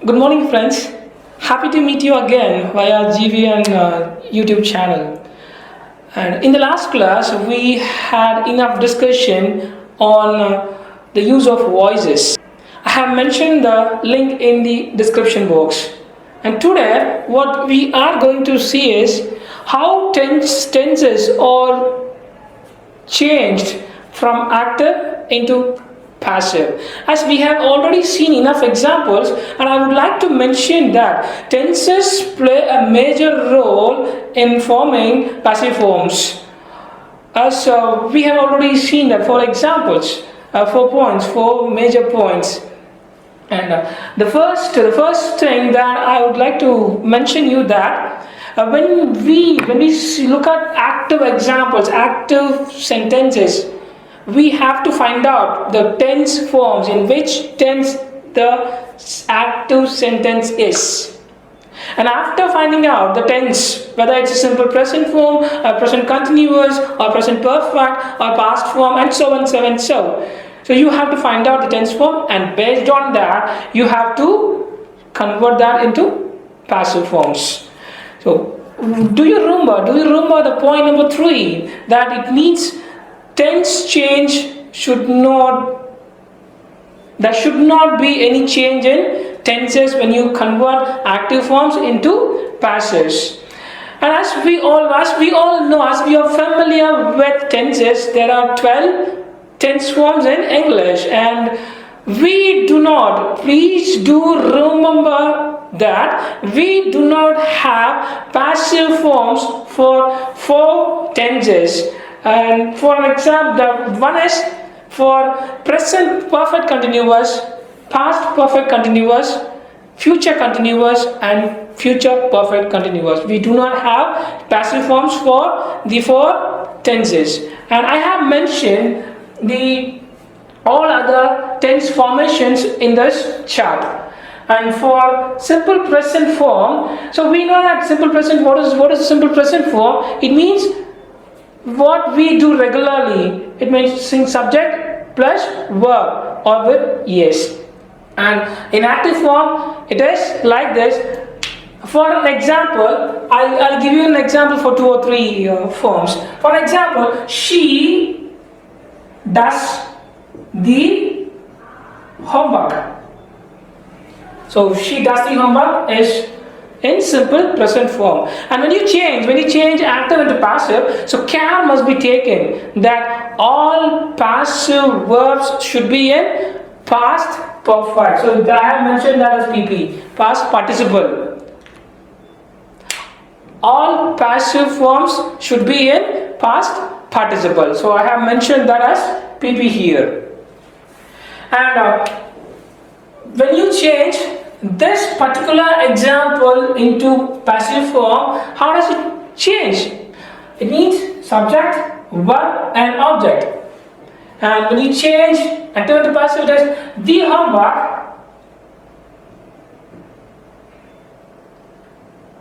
Good morning, friends. Happy to meet you again via GVN YouTube channel. And in the last class, we had enough discussion on the use of voices. I have mentioned the link in the description box. And today, what we are going to see is how tenses are changed from active into passive. As we have already seen enough examples, and I would like to mention that tenses play a major role in forming passive forms. As we have already seen that, for examples, 4 major points. And the first thing that I would like to mention you that when we look at active examples, active sentences, we have to find out the tense forms, in which tense the active sentence is. And after finding out the tense, whether it's a simple present form, or present continuous, or present perfect, or past form, and so on, so you have to find out the tense form, and based on that, you have to convert that into passive forms. So, do you remember the point number 3, that it means tense change there should not be any change in tenses when you convert active forms into passives. And as we all know, as we are familiar with tenses, there are 12 tense forms in English, and please do remember that we do not have passive forms for 4 tenses. And for an example, the one is for present perfect continuous, past perfect continuous, future continuous, and future perfect continuous. We do not have passive forms for the 4 tenses. And I have mentioned all other tense formations in this chart. And for simple present form, so we know that simple present, what is simple present form? It means what we do regularly. It means subject plus verb, or with yes. And in active form, it is like this. For an example, I'll give you an example for 2 or 3 forms. For example, she does the homework. So she does the homework is in simple present form. And when you change active into passive, so care must be taken that all passive verbs should be in past perfect. So I have mentioned that as PP, past participle. All passive forms should be in past participle. So I have mentioned that as PP here. And when you change this particular example into passive form, how does it change? It means subject, verb, and object. And when you change active into passive, it is the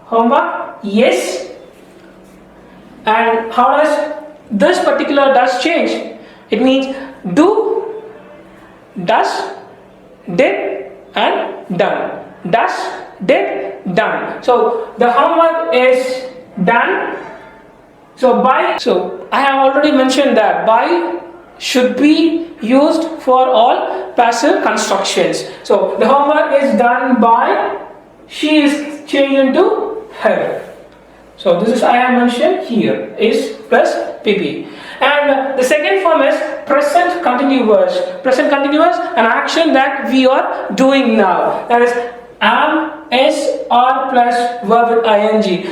homework, yes. And how does this particular does change? It means do, does, did, and done. Does, did, done. So the homework is done. So I have already mentioned that by should be used for all passive constructions. So the homework is done by, she is changed into her. So this is I have mentioned here is plus PP. And the second form is present continuous. Present continuous, an action that we are doing now. That is am, is, are plus verb with ing.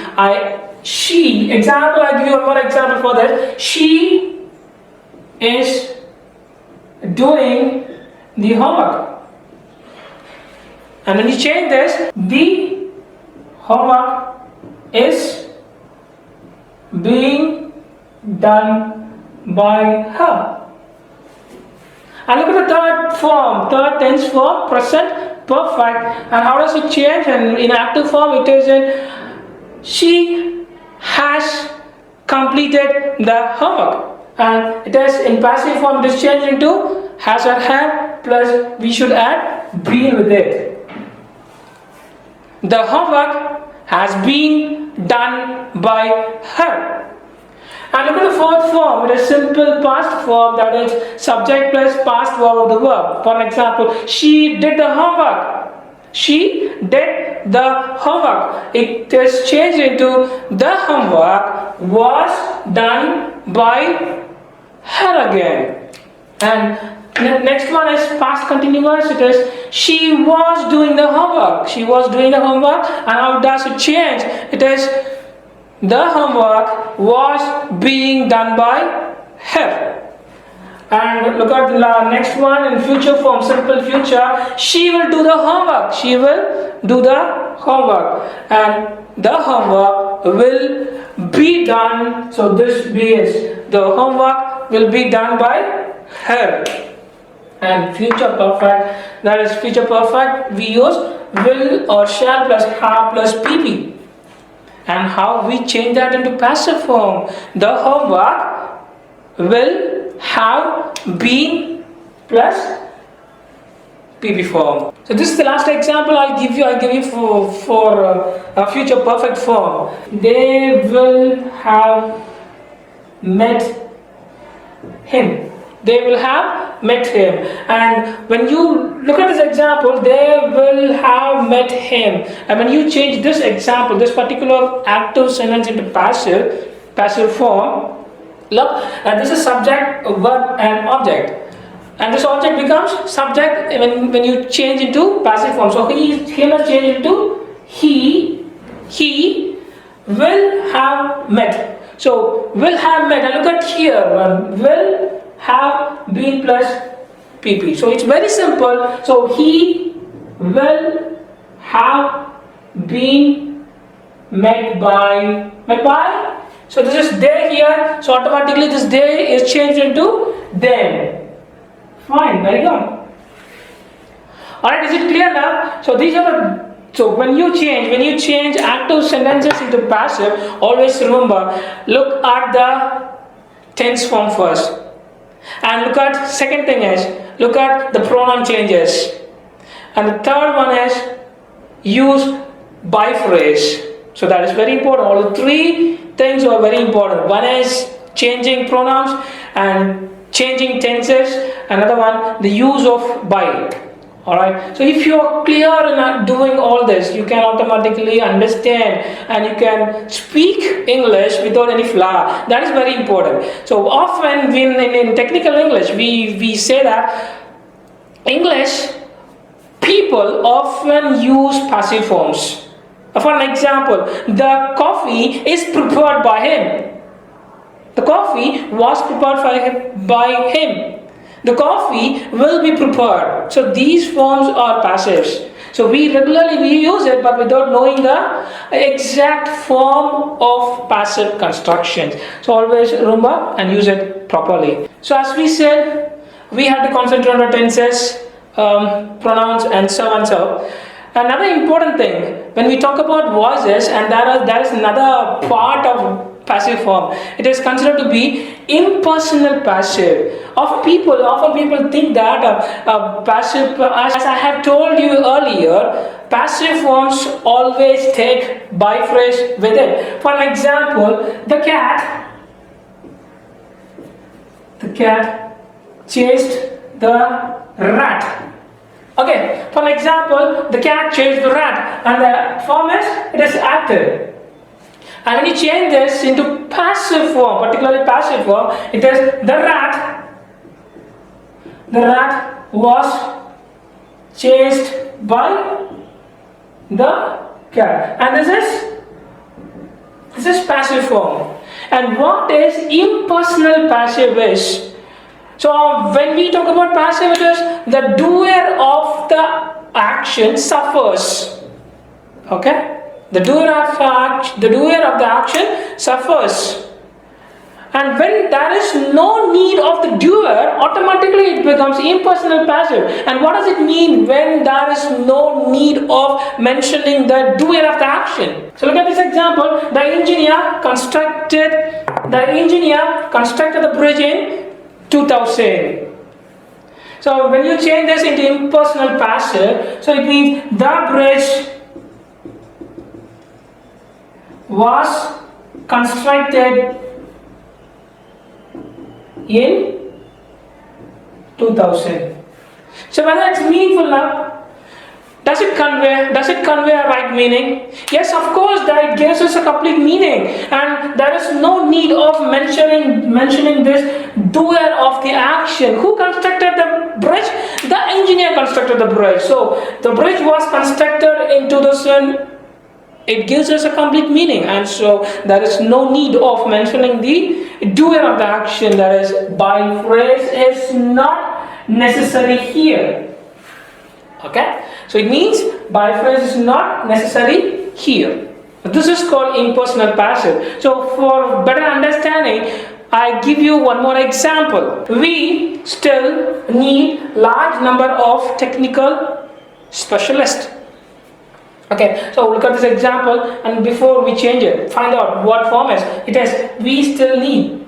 She, example, I give you one more example for that. She is doing the homework. And when you change this, the homework is being done by her. And look at the third tense form, present perfect. And how does it change? And in active form, it is in she has completed the homework. And it is in passive form, it is changed into has or had, plus we should add been with it. The homework has been done by her. And look at the fourth form. It is simple past form, that is subject plus past verb of the verb. For example, she did the homework. She did the homework. It is changed into the homework was done by her again. And the next one is past continuous. It is she was doing the homework. She was doing the homework. And how does it change? It is the homework was being done by her. And look at the next one in future form, simple future. She will do the homework. She will do the homework. And the homework will be done. So this is the homework will be done by her. And future perfect, that is future perfect, we use will or shall plus have plus pp. And how we change that into passive form? The homework will have been plus PP form. So this is the last example I'll give you for a future perfect form. They will have met him. They will have met him. And when you look at this example, they will have met him. And when you change this example, this particular active sentence into passive form, look, this is subject, verb and object. And this object becomes subject when you change into passive form. So him has changed into he will have met. So will have met, and look at here, will have been plus pp. So it's very simple. So he will have been met by. So this is they here. So automatically this they is changed into them. Fine, very good. Alright, is it clear now? So these are the, so when you change active sentences into passive, always remember, look at the tense form first. And look at, second thing is, look at the pronoun changes. And the third one is, use by phrase. So that is very important. All the three things are very important. One is changing pronouns and changing tenses. Another one, the use of by. Alright. So if you are clear in doing all this, you can automatically understand and you can speak English without any flaw. That is very important. So often when in technical English, we say that English people often use passive forms. For an example, the coffee is prepared by him. The coffee was prepared by him. The coffee will be prepared. So these forms are passives. So we regularly use it, but without knowing the exact form of passive constructions. So always remember and use it properly. So as we said, we have to concentrate on the tenses, pronouns, and so and so. Another important thing, when we talk about voices, and that is another part of passive form, it is considered to be impersonal passive. Often people think that passive, as I have told you earlier, passive forms always take by phrase with it. For an example, the cat chased the rat. Okay, for an example, the cat chased the rat, and the form is, it is active. And when you change this into passive form, particularly passive form, it is the rat was chased by the cat. And this is passive form. And what is impersonal passive is? So when we talk about passive, it is the doer of the action suffers. Okay? The doer of the action suffers. And when there is no need of the doer, automatically it becomes impersonal passive. And what does it mean when there is no need of mentioning the doer of the action? So look at this example. The engineer constructed the bridge in 2000. So when you change this into impersonal passive, so it means the bridge was constructed in 2000. So whether it's meaningful now, does it convey a right meaning? Yes, of course, that it gives us a complete meaning, and there is no need of mentioning this doer of the action. Who constructed the bridge? The engineer constructed the bridge. So the bridge was constructed in 2000. It gives us a complete meaning, and so there is no need of mentioning the doer of the action. That is, by phrase is not necessary here. Okay, so it means by phrase is not necessary here. This is called impersonal passive. So for better understanding, I give you one more example. We still need large number of technical specialists. Okay, so look at this example, and before we change it, find out what form is. It is we still need.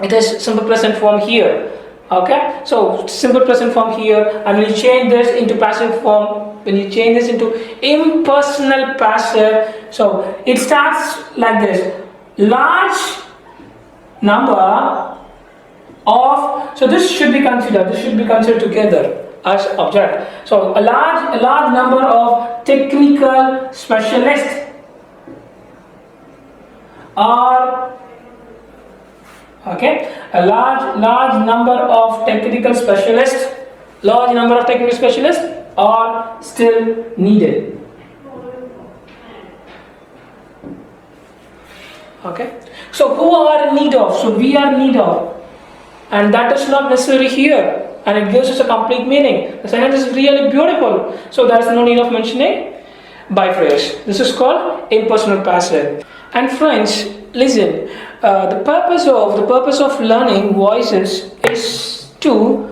It is simple present form here. Okay, so simple present form here, and when you change this into passive form, when you change this into impersonal passive, so it starts like this: large number of. So this should be considered together as object. So a large number of technical specialists are. Okay, a large number of technical specialists are still needed. Okay, so who are in need of? So we are in need of, and that is not necessary here, and it gives us a complete meaning. The sentence is really beautiful, so there is no need of mentioning by phrase. This is called impersonal passive. And friends, listen. The purpose of learning voices is to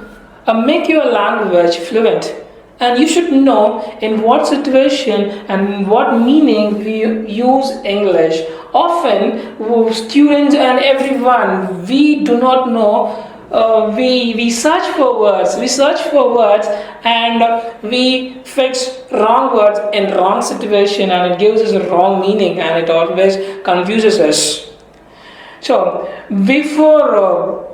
make your language fluent, and you should know in what situation and in what meaning we use English. Often, students and everyone, we do not know. We search for words, and we fix wrong words in wrong situation, and it gives us a wrong meaning, and it always confuses us. So before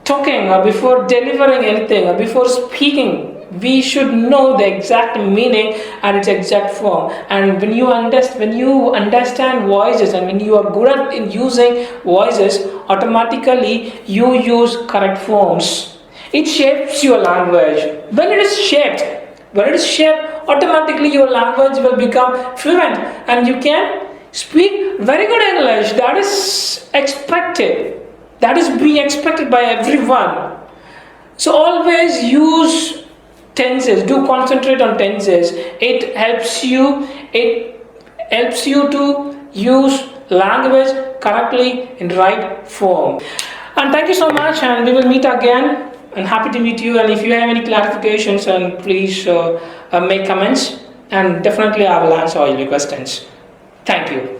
talking, or before delivering anything, or before speaking, we should know the exact meaning and its exact form. And when you understand voices, and when you are good at in using voices, automatically you use correct forms. It shapes your language. When it is shaped, automatically your language will become fluent, and you can speak very good English. That is expected. That is being expected by everyone. So always use tenses. Do concentrate on tenses. It helps you to use language correctly in right form. And thank you so much, and we will meet again. I'm happy to meet you, and if you have any clarifications, and please make comments, and definitely I will answer all your questions. Thank you.